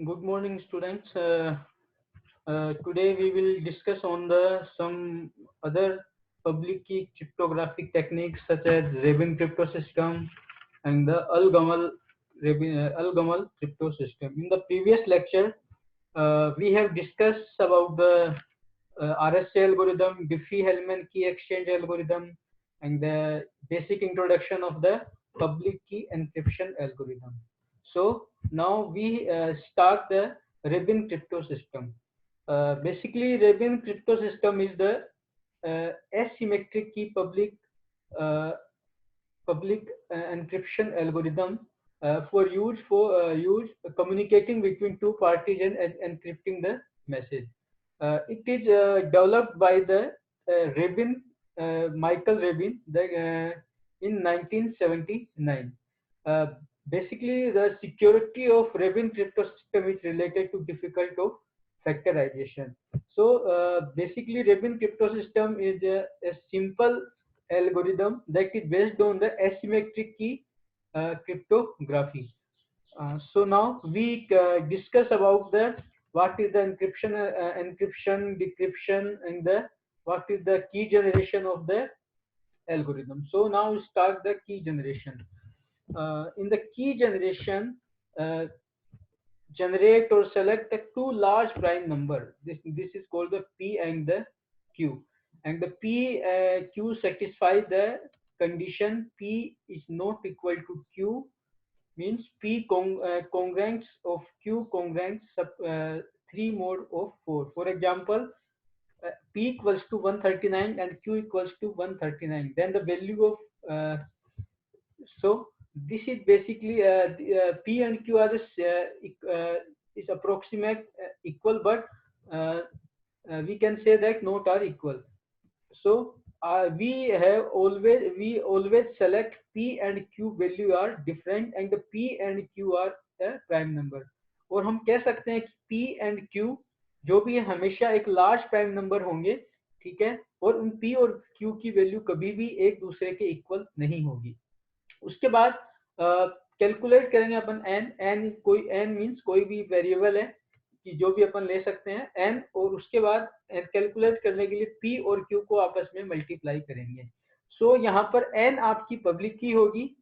Good morning, students. Today we will discuss on the some other public key cryptographic techniques such as Rabin crypto system and the Al-Gamal crypto system. In the previous lecture, we have discussed about the RSA algorithm, Diffie-Hellman key exchange algorithm, and the basic introduction of the public key encryption algorithm. So now we start the Rabin crypto system. Basically, Rabin crypto system is the asymmetric key uh, public encryption algorithm for use communicating between two parties and encrypting the message. It is developed by the Rabin, Michael Rabin, in 1979. Uh, Basically, the security of Rabin crypto system is related to difficult of factorization. So, basically, Rabin crypto system is a simple algorithm that is based on the asymmetric key cryptography. So now we discuss about the what is the encryption, decryption, and the what is the key generation of the algorithm. So now we start the key generation. In the key generation, uh, generate or select the two large prime number. This is called the P and the Q. And the Q satisfy the condition P is not equal to Q, means congruence of Q congruence 3 mode of 4. For example, P equals to 139 and Q equals to 139. Then the value of so this is basically P and Q are is approximate equal, but uh, we can say that not are equal. So we always select P and Q value are different and the P and Q are a prime number. और हम कह सकते हैं कि P and Q जो भी है हमेशा एक लार्ज प्राइम नंबर होंगे, ठीक है, और उन P और Q की वैल्यू कभी भी एक दूसरे के इक्वल नहीं होगी. उसके बाद कैलकुलेट करेंगे अपन एन मीन्स कोई भी वेरिएबल है कि जो भी अपन ले सकते हैं एन, और उसके बाद कैलकुलेट करने के लिए पी और क्यू को आपस में मल्टीप्लाई करेंगे. सो यहाँ पर एन आपकी पब्लिक की होगी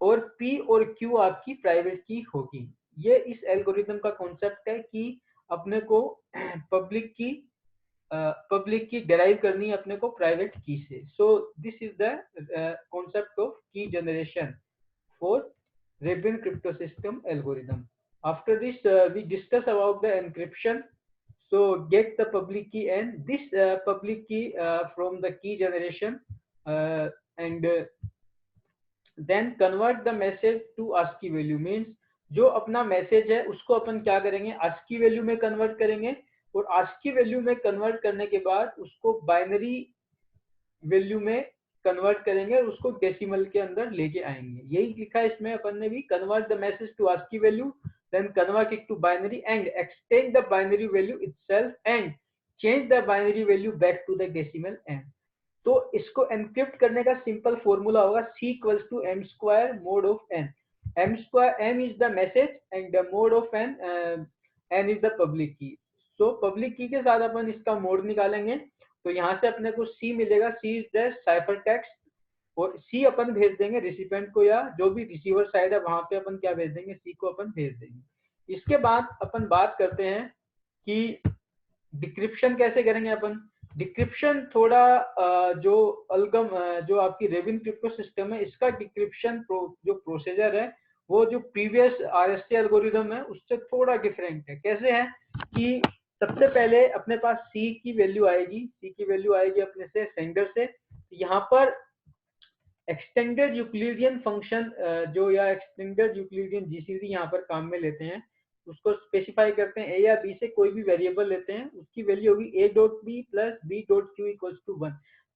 और पी और क्यू आपकी प्राइवेट की होगी. ये इस एल्गोरिथम का कॉन्सेप्ट है कि अपने को पब्लिक की डिराइव करनी है अपने को प्राइवेट की से. So this is the concept of key generation for Rabin crypto system algorithm. After this, we discuss about the encryption. So get the public key and this public key from the key generation, and then convert the message to ASCII value. Means जो अपना message है उसको अपन क्या करेंगे, ASCII value में convert करेंगे, और ASCII value में कन्वर्ट करने के बाद उसको बाइनरी वैल्यू में कन्वर्ट करेंगे और उसको डेसिमल के अंदर लेके आएंगे. यही लिखा है इसमें अपन ने भी, convert the message to ASCII value, then convert it to binary and extend the binary value itself and change the binary value back to the decimal end. तो इसको एनक्रिप्ट करने का सिंपल फॉर्मूला होगा C equals to m square mod of n. m square, m is the message and the mod of n is the public key. So public की के साथ अपन इसका mode निकालेंगे तो यहाँ से अपने को C मिलेगा. C is the cipher text, और C अपन भेज देंगे रिसिपेंट को, या जो भी रिसीवर साइड है वहां पे अपन क्या भेज देंगे, C को अपन भेज देंगे. इसके बाद अपन बात करते हैं कि डिक्रिप्शन कैसे करेंगे अपन. डिक्रिप्शन थोड़ा जो आपकी रेबिन क्रिप्टो सिस्टम है इसका डिक्रिप्शन जो प्रोसीजर है वो जो प्रीवियस आरएसटी एल्गोरिथम है उससे थोड़ा डिफरेंट है. कैसे है कि सबसे पहले अपने पास C की वैल्यू आएगी अपने से सेंडर से. यहाँ पर एक्सटेंडेड यूक्लिडियन फंक्शन जो या एक्सटेंडेड यूक्लिडियन जीसीडी यहाँ पर काम में लेते हैं, उसको स्पेसिफाई करते हैं. ए या बी से कोई भी वेरिएबल लेते हैं, उसकी वैल्यू होगी a dot b plus b dot q equals to 1.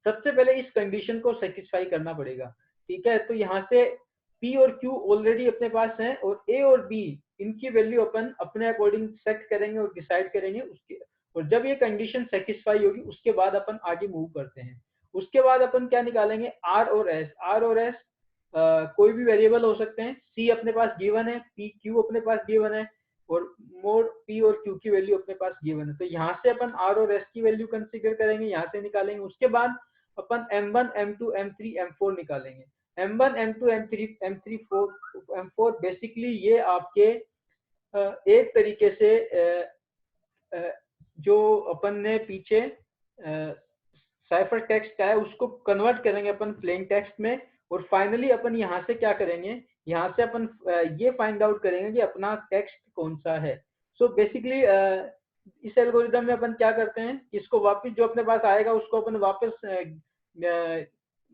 सबसे पहले इस कंडीशन को सेटिस्फाई करना पड़ेगा, ठीक है. तो यहाँ से p और q ऑलरेडी अपने पास हैं और a और b इनकी वैल्यू अपन अपने अकॉर्डिंग सेट करेंगे और डिसाइड करेंगे उसके, और जब ये कंडीशन सेटिस्फाई होगी उसके बाद अपन आगे मूव करते हैं. उसके बाद अपन क्या निकालेंगे, r और s कोई भी वेरिएबल हो सकते हैं. C अपने पास गिवन है, p q अपने पास गिवन है, और मोड पी और क्यू की वैल्यू अपने पास गिवन है। तो यहाँ से अपन आर और एस की वैल्यू कंसीडर करेंगे, यहाँ से निकालेंगे। उसके बाद अपन M1, M2, M3, M4 निकालेंगे। M1, M2, M3, M3, 4, M4 basically ये आपके एक तरीके से जो अपन ने पीछे साइफर टेक्स्ट का है उसको कन्वर्ट करेंगे अपन प्लेन टेक्स्ट में, और फाइनली अपन यहाँ से क्या करेंगे, यहाँ से अपन ये फाइंड आउट करेंगे कि अपना टेक्स्ट कौन सा है। सो बेसिकली इस एल्गोरिदम में अपन क्या करते हैं, इसको वापस जो अपने पास आएगा उसको अपन वापस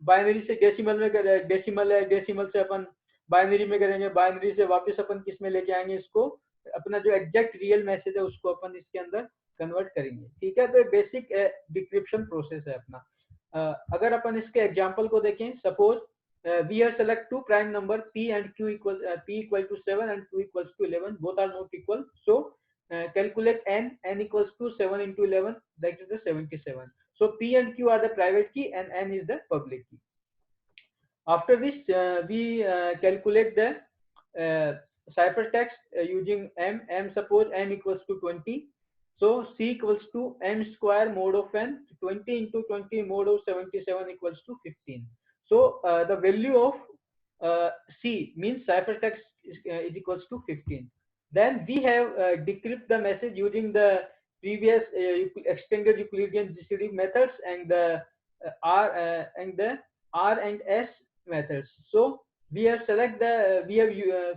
बाइनरी से डेसिमल में करें, डेसिमल है, डेसिमल से अपन बाइनरी में करेंगे, बाइनरी से वापस अपन किस में लेके आएंगे, इसको अपना जो एग्जैक्ट रियल मैसेज है उसको अपन इसके अंदर कन्वर्ट करेंगे। ठीक है, तो बेसिक डिक्रिप्शन प्रोसेस है अपना। अगर अपन इसके एग्जांपल को देखें, suppose we have select two prime number p and q equal to 7 and q equals to 11, both are not equal, so calculate n equals to 7 into 11, that is the 77. So p and q are the private key and n is the public key. After this we calculate the ciphertext using m suppose m equals to 20, so c equals to m square mod of n, 20 into 20 mod of 77 equals to 15. So the value of c means ciphertext is equals to 15. Then we have decrypt the message using the previous extended Euclidean GCD methods and the R and S methods. So we have select the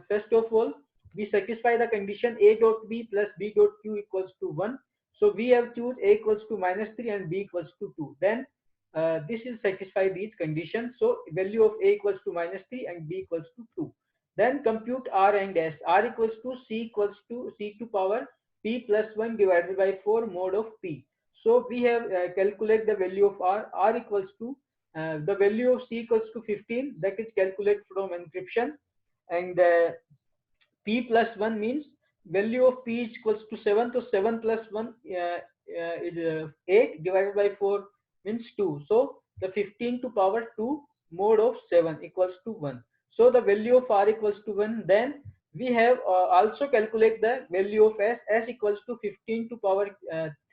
first of all we satisfy the condition a dot b plus b dot q equals to 1. So we have choose a equals to -3 and b equals to 2. Then this is satisfy these conditions. So value of a equals to -3 and b equals to 2. Then compute r and s. R equals to c to power p plus 1 divided by 4 mod of p. So we have calculate the value of r equals to the value of c equals to 15, that is calculate from encryption, and p plus 1 means value of p equals to 7, so 7 plus 1 is 8 divided by 4 means 2, so the 15 to power 2 mod of 7 equals to 1. So the value of r equals to 1. Then we have also calculate the value of s equals to 15 to power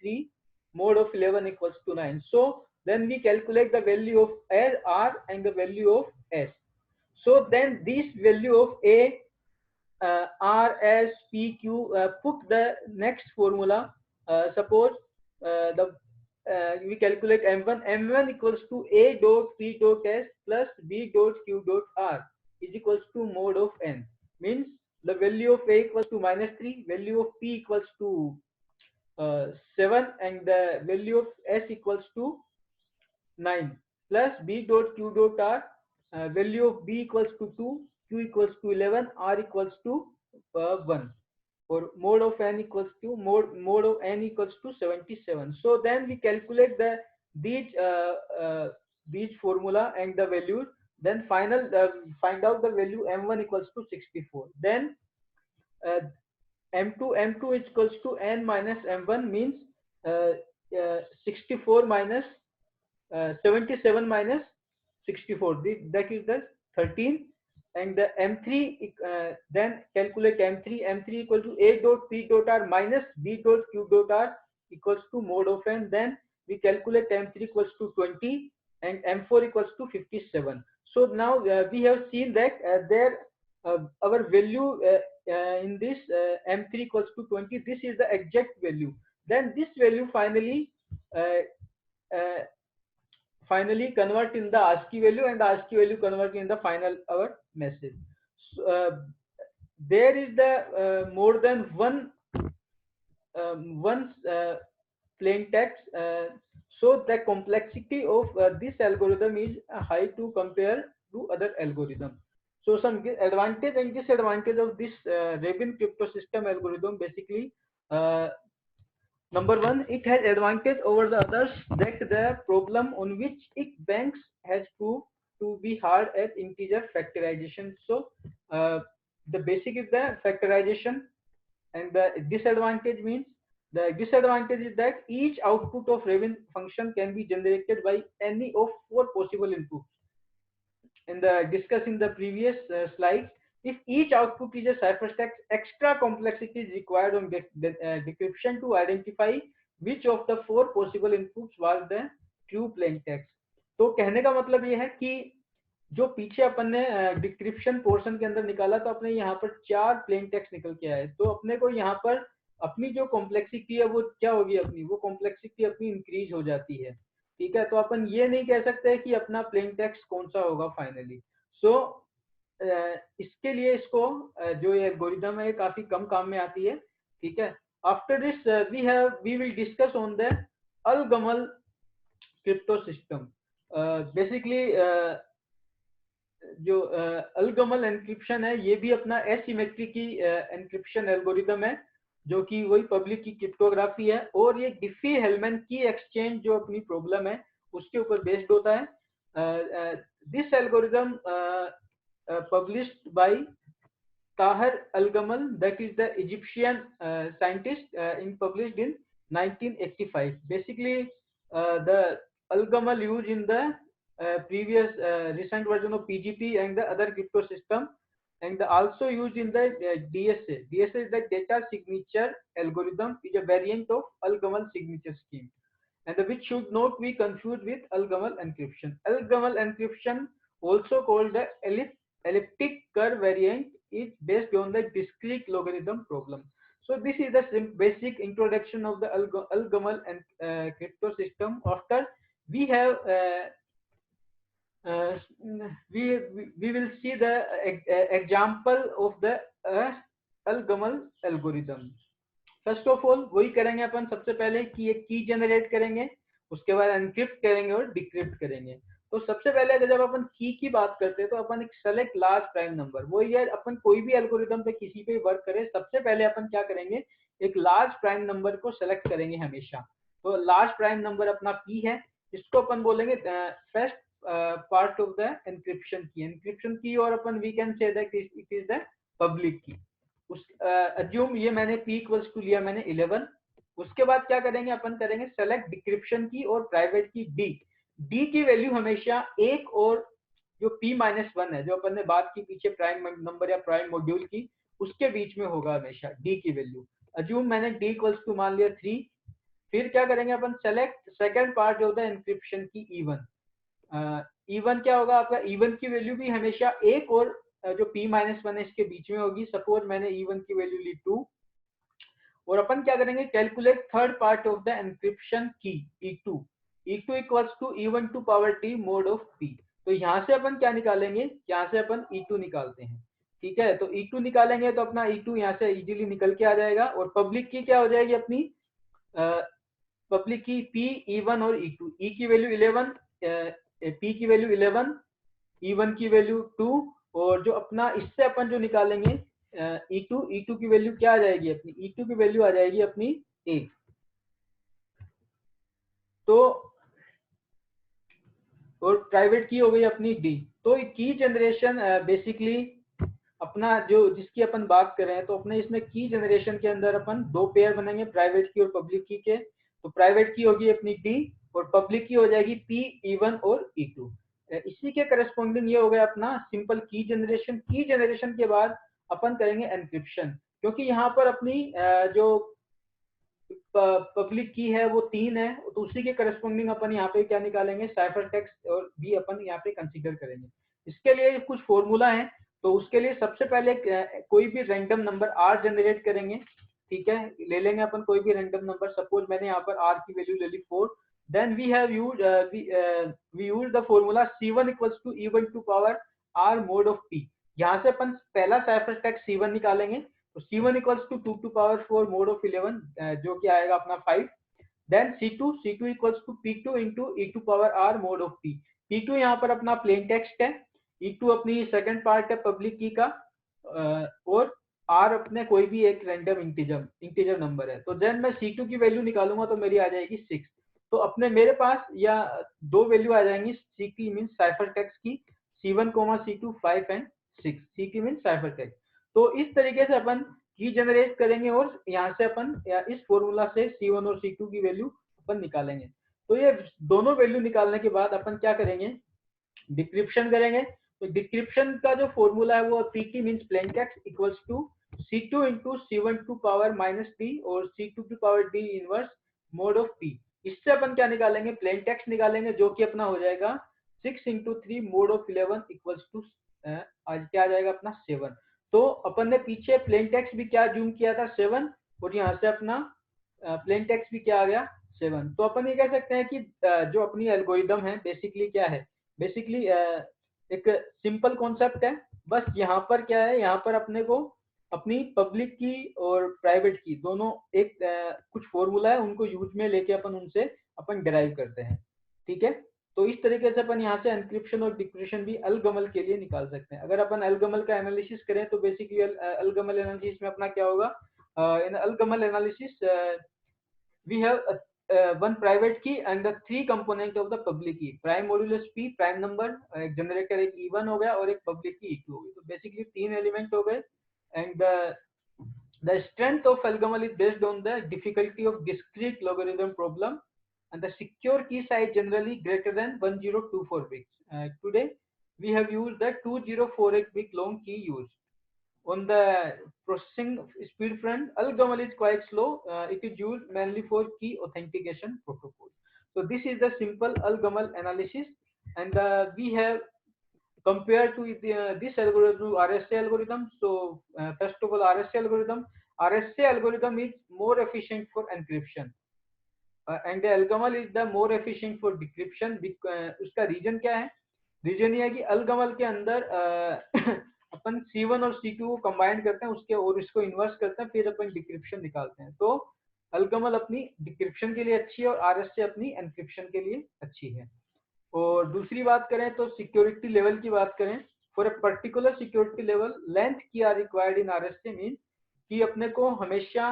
3 mod of 11 equals to 9. So then we calculate the value of r and the value of s. So then this value of a, r, s, p, q, put the next formula. Suppose we calculate m1. M1 equals to a dot p dot s plus b dot q dot r is equals to mod of n. Means the value of a equals to -3, value of p equals to 7, and the value of s equals to 9, plus b dot q dot r, value of b equals to 2, q equals to 11, r equals to 1, or mod of n equals to mod of n equals to 77. So then we calculate the these formula and the values. Then final find out the value m1 equals to 64. Then m2 is equals to n minus m1 means 64 minus 77 minus 64, that is the 13. And the m3 then calculate m3 equal to a dot p dot r minus b dot q dot r equals to mod of n. Then we calculate m3 equals to 20 and m4 equals to 57. So now we have seen that our value in this m3 equals to 20, this is the exact value. Then this value finally convert in the ASCII value, and the ASCII value convert in the final our message. So, there is the more than one plain text, so the complexity of this algorithm is high to compare to other algorithms. So some advantage and disadvantage of this Rabin crypto system algorithm. Basically, number one, it has advantage over the others that the problem on which it banks has proved to be hard at integer factorization. So the basic is the factorization, and the disadvantage means the disadvantage is that each output of Rabin function can be generated by any of 4 possible inputs. In the discuss in the previous slide, if each output is a ciphertext, extra complexity is required on decryption to identify which of the four possible inputs was the true plain text. तो कहने का मतलब ये है कि जो पीछे अपन ने डिक्रिप्शन पोर्शन के अंदर निकाला तो अपने यहाँ पर 4 प्लेन टेक्स्ट निकल के आए, तो अपने को यहाँ पर अपनी जो कॉम्प्लेक्सिटी है वो क्या होगी, अपनी वो कॉम्प्लेक्सिटी अपनी इंक्रीज हो जाती है। ठीक है, तो अपन ये नहीं कह सकते कि अपना प्लेन टेक्स्ट कौन सा होगा फाइनली। सो इसके लिए इसको जो ये एल्गोरिथम है काफी कम काम में आती है। ठीक है, after this we will discuss on the ElGamal crypto system. Basically जो अलगमल एनक्रिप्शन है ये भी अपना एसिमेट्रिक की एनक्रिप्शन एल्गोरिथम है, जो कि वही पब्लिक की क्रिप्टोग्राफी है, और ये डिफी-हेलमैन की एक्सचेंज जो अपनी प्रॉब्लम है उसके ऊपर बेस्ड होता है। This algorithm published by Tahir Al-Gamal, that is the Egyptian scientist, published in 1985. Basically, the Al-Gamal used in the previous recent version of PGP and the other crypto system, and also used in the DSA. DSA is the data signature algorithm, is a variant of Al-Gamal signature scheme, and which should not be confused with Al-Gamal encryption. Al-Gamal encryption, also called the elliptic curve variant, is based on the discrete logarithm problem. So this is the basic introduction of the Al-Gamal and crypto system. After we have we will see the example of the Al-Gamal algorithm. First of all वही करेंगे अपन सबसे पहले कि एक की generate करेंगे, उसके बाद एनक्रिप्ट करेंगे और डिक्रिप्ट करेंगे। तो सबसे पहले अगर जब अपन की बात करते हैं तो अपन एक सेलेक्ट लार्ज प्राइम नंबर, वो ये अपन कोई भी एल्गोरिथम पे किसी पे वर्क करें सबसे पहले अपन क्या करेंगे, एक लार्ज प्राइम नंबर को सेलेक्ट करेंगे हमेशा। तो लार्ज प्राइम नंबर अपना पी है, इसको अपन बोलेंगे first part of the encryption key, और अपन we can say that it is the public key. उस अज्यूम ये मैंने p इक्वल्स टू लिया मैंने 11। उसके बाद क्या करेंगे, अपन करेंगे सेलेक्ट डिक्रिप्शन की और प्राइवेट की डी की वैल्यू हमेशा एक, और जो p-1 है जो अपन ने बात की पीछे प्राइम नंबर या प्राइम मॉड्यूल की, उसके बीच में होगा हमेशा डी की वैल्यू। अज्यूम मैंने d इक्वल्स टू मान लिया 3। फिर क्या करेंगे अपन, सेलेक्ट सेकेंड पार्ट जो होता है एनक्रिप्शन की E1। E1 क्या होगा आपका, E1 की वैल्यू भी हमेशा एक, और जो p-1 है इसके बीच में होगी। सपोज मैंने E1 की वैल्यू ली 2, और अपन क्या करेंगे, calculate third part of the encryption की E2 equals to E1 to power t mod of p। तो यहाँ से अपन क्या निकालेंगे, यहाँ से अपन E2 निकालते हैं। ठीक है, तो E2 निकालेंगे तो अपना E2 यहाँ से इजीली निकल के आ जाएगा, और पब्लिक की क्या हो जाएगी अपनी, पब्लिक की p, E1 और E2। E की वैल्यू 11, p की वैल्यू 11, E1 की वैल्यू 2, और जो अपना इससे अपन जो निकालेंगे E2 की वैल्यू क्या आ जाएगी अपनी, E2 की वैल्यू आ जाएगी अपनी 1। तो और प्राइवेट की हो गई अपनी D। तो की जनरेशन बेसिकली अपना जो जिसकी अपन बात कर रहे हैं, तो अपने इसमें की जनरेशन के अंदर अपन दो पेयर बनेंगे, प्राइवेट की और पब्लिक की के। तो प्राइवेट की होगी अपनी D, और पब्लिक की हो जाएगी P, E1 और E2। इसी के करस्पॉन्डिंग ये हो गया अपना सिंपल की जनरेशन। की जनरेशन के बाद अपन करेंगे एनक्रिप्शन, क्योंकि यहाँ पर अपनी जो पब्लिक की है वो 3 है, तो उसी के करस्पॉन्डिंग अपन यहाँ पे क्या निकालेंगे, साइफर टेक्स्ट, और भी अपन यहाँ पे कंसीडर करेंगे। इसके लिए कुछ फॉर्मूला है, तो उसके लिए सबसे पहले कोई भी रैंडम नंबर r जनरेट करेंगे। ठीक है, ले लेंगे अपन कोई भी रैंडम नंबर। सपोज मैंने यहाँ पर r की वैल्यू ले ली 4। then we have used we use the formula C1 equals to E1 to power r mod of p। यहाँ से अपन पहला साइफर टेक्स्ट C1 निकालेंगे, तो C1 equals to 2 to power 4 mod of 11, जो कि आएगा अपना 5। then C2 equals to P2 into E to power r mod of p। P2 यहाँ पर अपना प्लेन टेक्स्ट है, E2 अपनी सेकंड पार्ट है पब्लिक की का, और r अपने कोई भी एक रैंडम इंटीजर नंबर है। तो देन मैं C2 की वैल्यू निकालूंगा तो मेरी आ जाएगी 6। तो अपने मेरे पास या दो वैल्यू आ जाएंगी सी की मीन साइफर टेक्स्ट की, C1, C2, 5 एंड 6। सी की मीन साइफर टेक्स्ट। तो इस तरीके से अपन की जनरेट करेंगे, और यहाँ से अपन इस फॉर्मूला से C1 और C2 की वैल्यू अपन निकालेंगे। तो ये दोनों वैल्यू निकालने के बाद अपन क्या करेंगे, डिक्रिप्शन करेंगे। तो डिक्रिप्शन का जो फॉर्मूला है वो PT means plain text equals to C2 into C1 to power -D और C2 to power D inverse mod of P। इससे अपन क्या निकालेंगे, प्लेन टेक्स्ट निकालेंगे, जो कि अपना हो जाएगा 6 into 3 mod of 11 equals to आज क्या आ जाएगा अपना 7। तो अपन ने पीछे प्लेन टेक्स्ट भी क्या जूम किया था 7, और यहाँ से अपना प्लेन टेक्स्ट भी क्या आ गया 7। तो अपन ये कह सकते हैं कि जो अपनी एल्गोरिदम है बेसिकली क्या है, बेसिकली एक सिंपल कॉन्सेप्ट है। बस यहाँ पर क्या है, यहाँ पर अपने को अपनी पब्लिक की और प्राइवेट की दोनों एक कुछ फॉर्मूला है, उनको यूज में लेके अपन उनसे अपन डिराइव करते हैं। ठीक है, तो इस तरीके से अपन यहाँ से एनक्रिप्शन और डिक्रिप्शन भी अलगमल के लिए निकाल सकते हैं। अगर अपन अलगमल का एनालिसिस करें तो बेसिकली अलगमल एनालिसिस में अपना क्या होगा, इन अलगमल analysis we have one private key and the three component of the public key, prime modulus p, prime number, एक जनरेटर एक E1 हो गया और एक पब्लिक की E2 हो गई। तो बेसिकली 3 एलिमेंट हो गए। And the strength of algorithm is based on the difficulty of discrete logarithm problem and the secure key size generally greater than 1024 bits. Today we have used the 2048 bit long key used. On the processing speed front, algorithm is quite slow. It is used mainly for key authentication protocol. So this is the simple algorithm analysis, and we have compared to this algorithm to RSA algorithm. So first of all, RSA algorithm is more efficient for encryption, and the algorithm is the more efficient for decryption. उसका reason क्या है, reason ये है कि अलगमल के अंदर अपन C1 और C2 को कंबाइन करते हैं उसके और इसको इन्वर्स करते हैं, फिर अपन डिक्रिप्शन निकालते हैं। तो अलगमल अपनी डिक्रिप्शन के लिए अच्छी है और RSA अपनी एनक्रिप्शन के लिए अच्छी है। और दूसरी बात करें तो सिक्योरिटी लेवल की बात करें, for a particular security level length key are required in RSA mean कि अपने को हमेशा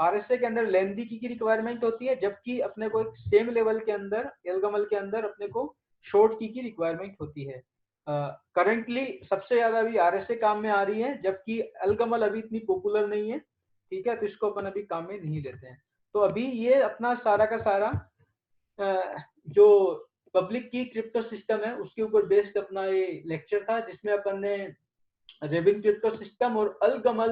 RSA के अंदर लेंथी की रिक्वायरमेंट होती है, जबकि अपने को एक सेम लेवल के अंदर अलगमल के अंदर अपने को शॉर्ट की रिक्वायरमेंट होती है। करंटली सबसे ज्यादा अभी RSA काम में आ रही है, जबकि अलगमल अभी इतनी पॉपुलर नहीं है। ठीक है, तो इसको अपन अभी काम में नहीं लेते हैं। तो अभी ये अपना सारा का सारा जो पब्लिक की क्रिप्टो सिस्टम है उसके ऊपर बेस्ड अपना ये लेक्चर था, जिसमें अपन ने रेबिन क्रिप्टो सिस्टम और अलगमल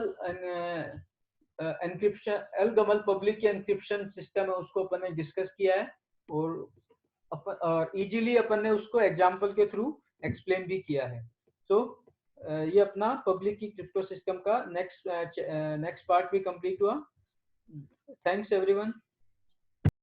एनक्रिप्शन, अलगमल पब्लिक की एनक्रिप्शन सिस्टम है उसको अपन ने डिस्कस किया है, और इजीली अपन ने उसको एग्जांपल के थ्रू एक्सप्लेन भी किया है। तो ये अपना पब्लिक की क्रिप्टो सिस्टम का नेक्स्ट पार्ट भी कंप्लीट हुआ। Thanks everyone.